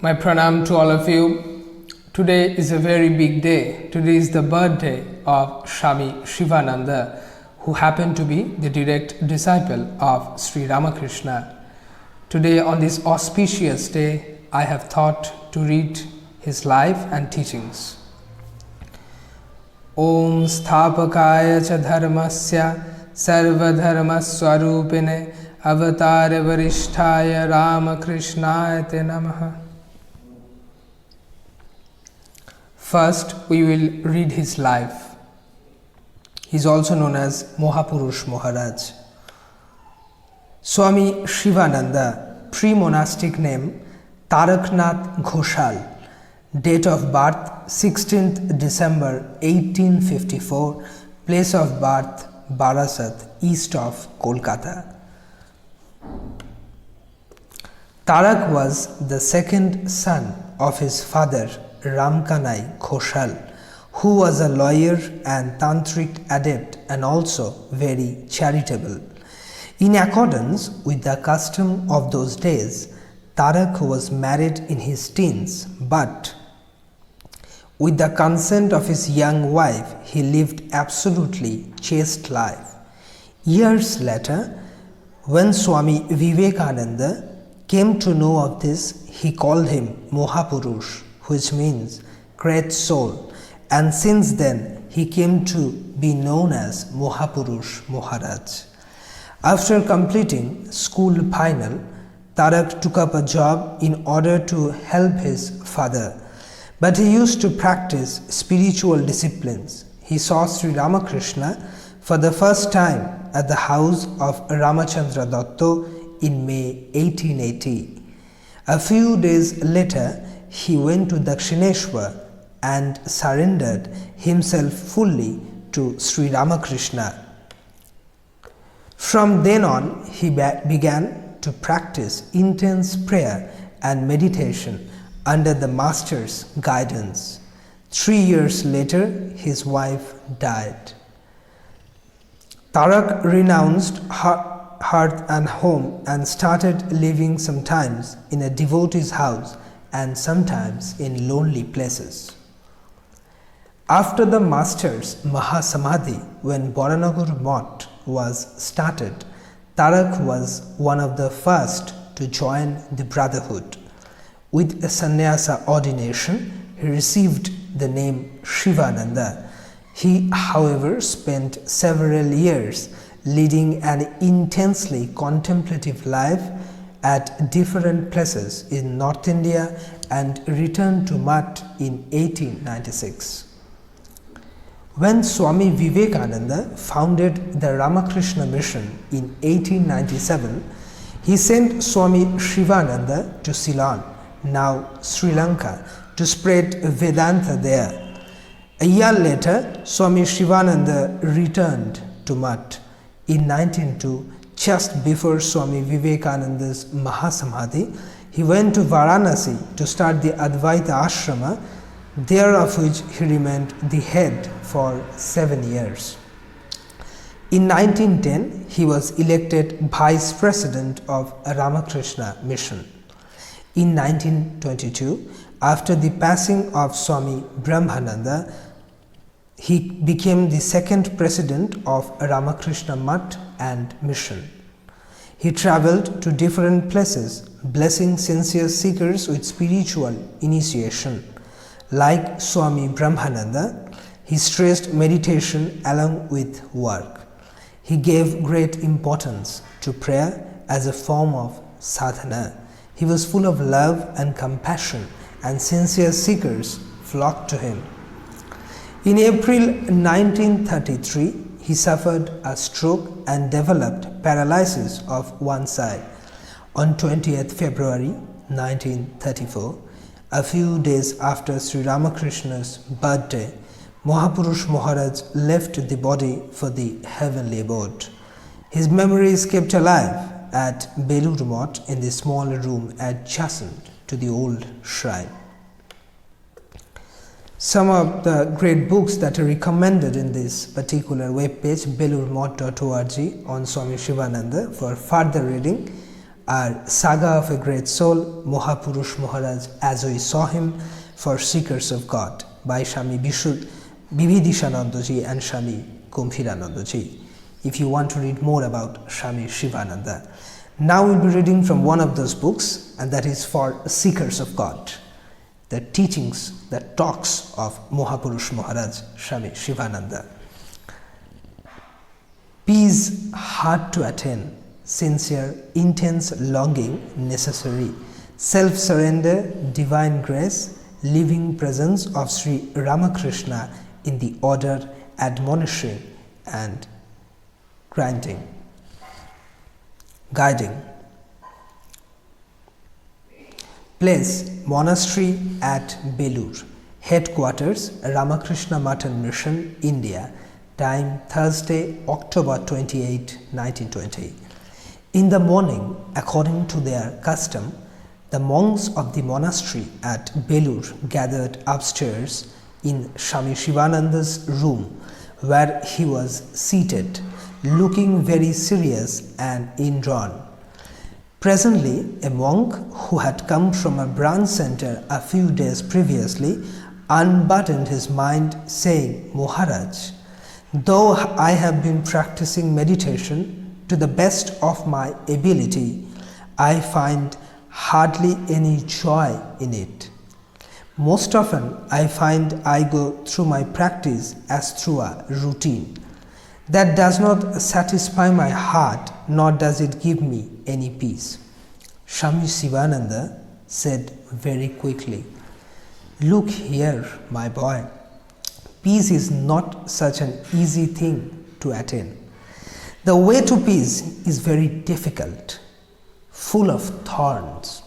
My pranam to all of you. Today is a very big day. Today is the birthday of Swami Vivekananda, who happened to be the direct disciple of Sri Ramakrishna. Today, on this auspicious day, I have thought to read his life and teachings. Om Sthapakaya cha dharmasya sarvadharma swarupine avatara varishtaya Ramakrishnaya te namaha. First, we will read his life. He is also known as Mahapurush Maharaj. Swami Vivekananda, pre-monastic name Taraknath Ghoshal, date of birth 16th December 1854, place of birth Barasat, east of Kolkata. Tarak was the second son of his father Ramkanai Ghoshal, who was a lawyer and tantric adept and also very charitable. In accordance with the custom of those days, Tarak was married in his teens, but with the consent of his young wife, he lived absolutely chaste life. Years later, when Swami Vivekananda came to know of this, he called him Mahapurush, which means great soul, and since then he came to be known as Mahapurush Maharaj. After completing school final, Tarak took up a job in order to help his father, but he used to practice spiritual disciplines. He saw Sri Ramakrishna for the first time at the house of Ramachandra Datta in May 1880. A few days later, he went to Dakshineshwar and surrendered himself fully to Sri Ramakrishna. From then on, he began to practice intense prayer and meditation under the master's guidance. 3 years later, his wife died. Tarak renounced hearth and home and started living sometimes in a devotee's house and sometimes in lonely places. After the master's Mahasamadhi, when Baranagar Math was started, Tarak was one of the first to join the brotherhood. With a sannyasa ordination, he received the name Vivekananda. He, however, spent several years leading an intensely contemplative life at different places in North India and returned to Math in 1896. When Swami Vivekananda founded the Ramakrishna mission in 1897, he sent Swami Vivekananda to Ceylon, now Sri Lanka, to spread Vedanta there. A year later, Swami Vivekananda returned to Math. In 1902, just before Swami Vivekananda's Mahasamadhi, he went to Varanasi to start the Advaita Ashrama, there of which he remained the head for 7 years. In 1910, he was elected Vice President of Ramakrishna Mission. In 1922, after the passing of Swami Brahmananda, he became the second president of Ramakrishna Math and Mission. He travelled to different places, blessing sincere seekers with spiritual initiation. Like Swami Brahmananda, he stressed meditation along with work. He gave great importance to prayer as a form of sadhana. He was full of love and compassion, and sincere seekers flocked to him. In April 1933, he suffered a stroke and developed paralysis of one side. On 20th February 1934, a few days after Sri Ramakrishna's birthday, Mahapurush Maharaj left the body for the heavenly abode. His memory is kept alive at Belur Math in the small room adjacent to the old shrine. Some of the great books that are recommended in this particular web page, belurmath.org, on Swami Vivekananda for further reading are Saga of a Great Soul, Mahapurush Maharaj as we saw him for Seekers of God by Swami Vivedishanandaji and Swami Kumbhiranandaji. If you want to read more about Swami Shivananda. Now we'll be reading from one of those books, and that is for Seekers of God. The teachings, the talks of Mahapurush Maharaj, Swami Shivananda. Peace hard to attain, sincere, intense longing necessary, self-surrender, divine grace, living presence of Sri Ramakrishna in the order, admonishing and guiding. Place, monastery at Belur. Headquarters, Ramakrishna Matan Mission, India. Time, Thursday, October 28, 1920. In the morning, according to their custom, the monks of the monastery at Belur gathered upstairs in Swami Shivananda's room, where he was seated, looking very serious and indrawn. Presently, a monk who had come from a branch center a few days previously unbuttoned his mind, saying, "Maharaj, though I have been practicing meditation to the best of my ability, I find hardly any joy in it. Most often I find I go through my practice as through a routine. That does not satisfy my heart, nor does it give me any peace." Swami Shivananda said very quickly, "Look here, my boy. Peace is not such an easy thing to attain. The way to peace is very difficult, full of thorns,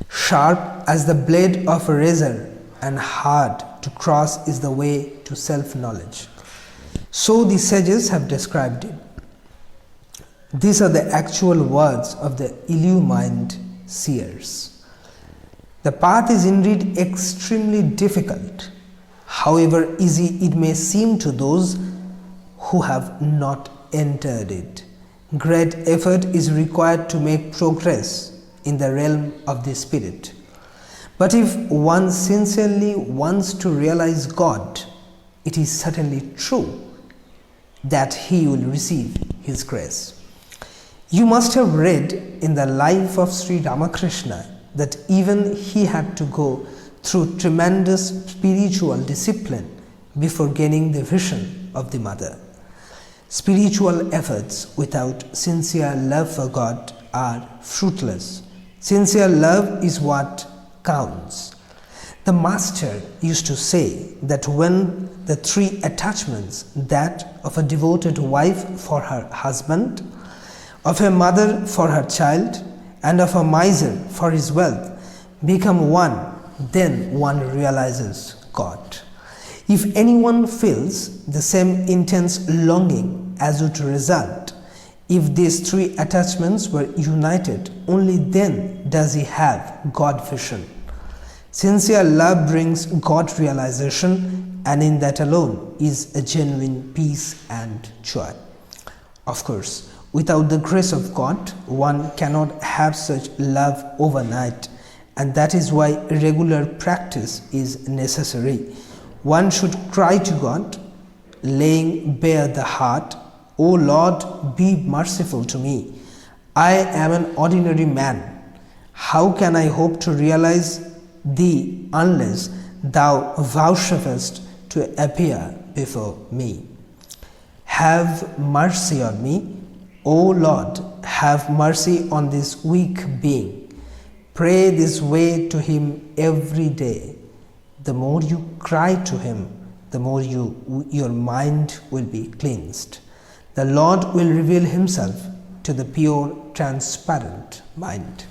sharp as the blade of a razor, and hard to cross is the way to self-knowledge. So the sages have described it. These are the actual words of the illumined seers. The path is indeed extremely difficult, however easy it may seem to those who have not entered it. Great effort is required to make progress in the realm of the spirit. But if one sincerely wants to realize God, it is certainly true that he will receive his grace. You must have read in the life of Sri Ramakrishna that even he had to go through tremendous spiritual discipline before gaining the vision of the Mother. Spiritual efforts without sincere love for God are fruitless. Sincere love is what counts. The Master used to say that when the three attachments, that of a devoted wife for her husband, of a mother for her child, and of a miser for his wealth, become one, then one realizes God. If anyone feels the same intense longing as would result if these three attachments were united, only then does he have God vision. Sincere love brings God realization, and in that alone is a genuine peace and joy. Of course, without the grace of God, one cannot have such love overnight, and that is why regular practice is necessary. One should cry to God, laying bare the heart, "O Lord, be merciful to me. I am an ordinary man. How can I hope to realize Thee unless Thou vouchsafest to appear before me? Have mercy on me. O Lord, have mercy on this weak being." Pray this way to Him every day. The more you cry to Him, the more your mind will be cleansed. The Lord will reveal Himself to the pure, transparent mind.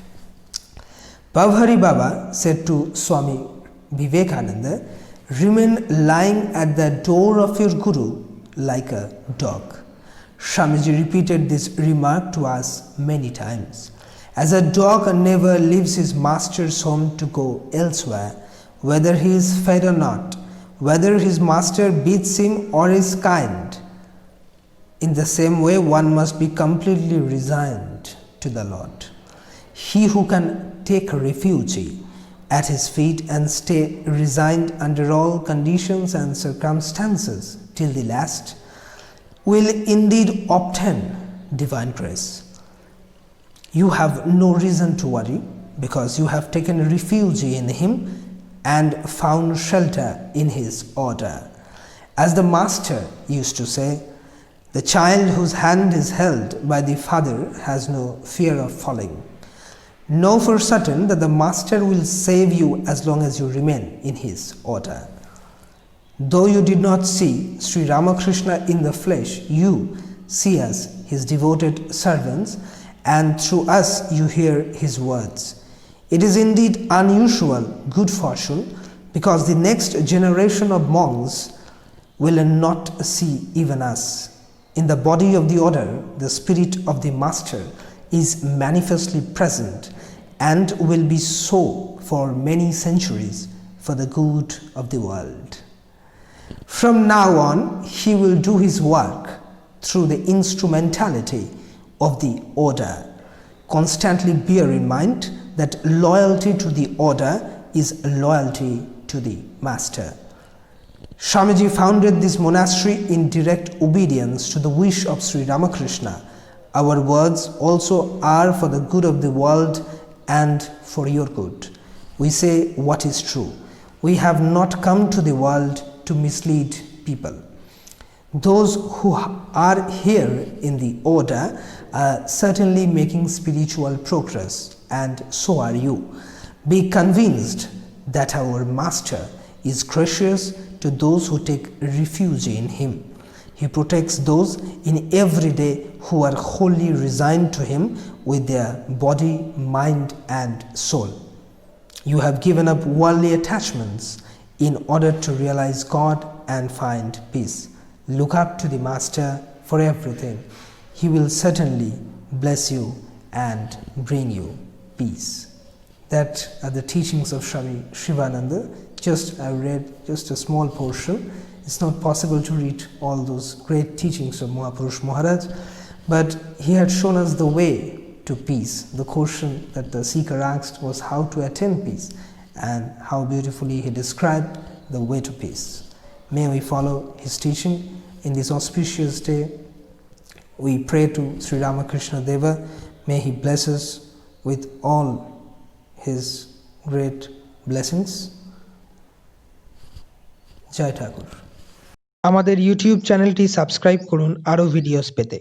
Bhavhari Baba said to Swami Vivekananda, "Remain lying at the door of your Guru like a dog." Swamiji repeated this remark to us many times. As a dog never leaves his master's home to go elsewhere, whether he is fed or not, whether his master beats him or is kind, in the same way one must be completely resigned to the Lord. He who can take refuge at his feet and stay resigned under all conditions and circumstances till the last will indeed obtain divine grace. You have no reason to worry because you have taken refuge in him and found shelter in his order. As the master used to say, the child whose hand is held by the father has no fear of falling. Know for certain that the master will save you as long as you remain in his order. Though you did not see Sri Ramakrishna in the flesh, you see us, his devoted servants, and through us you hear his words. It is indeed unusual good fortune, because the next generation of monks will not see even us. In the body of the order, the spirit of the master is manifestly present and will be so for many centuries for the good of the world. From now on, he will do his work through the instrumentality of the order. Constantly bear in mind that loyalty to the order is loyalty to the master. Swamiji founded this monastery in direct obedience to the wish of Sri Ramakrishna. Our words also are for the good of the world and for your good. We say what is true. We have not come to the world to mislead people. Those who are here in the order are certainly making spiritual progress, and so are you. Be convinced that our master is gracious to those who take refuge in him. He protects those in every day who are wholly resigned to him with their body, mind and soul. You have given up worldly attachments in order to realize God and find peace. Look up to the master for everything. He will certainly bless you and bring you peace. That are the teachings of Swami Shivananda. I read just a small portion. It's not possible to read all those great teachings of Mahapurush Maharaj, but he had shown us the way to peace. The question that the seeker asked was how to attain peace, and how beautifully he described the way to peace. May we follow his teaching in this auspicious day. We pray to Sri Ramakrishna Deva. May he bless us with all his great blessings. জয় ঠাকুর। আমাদের YouTube চ্যানেলটি subscribe করুন আরও videos পেতে।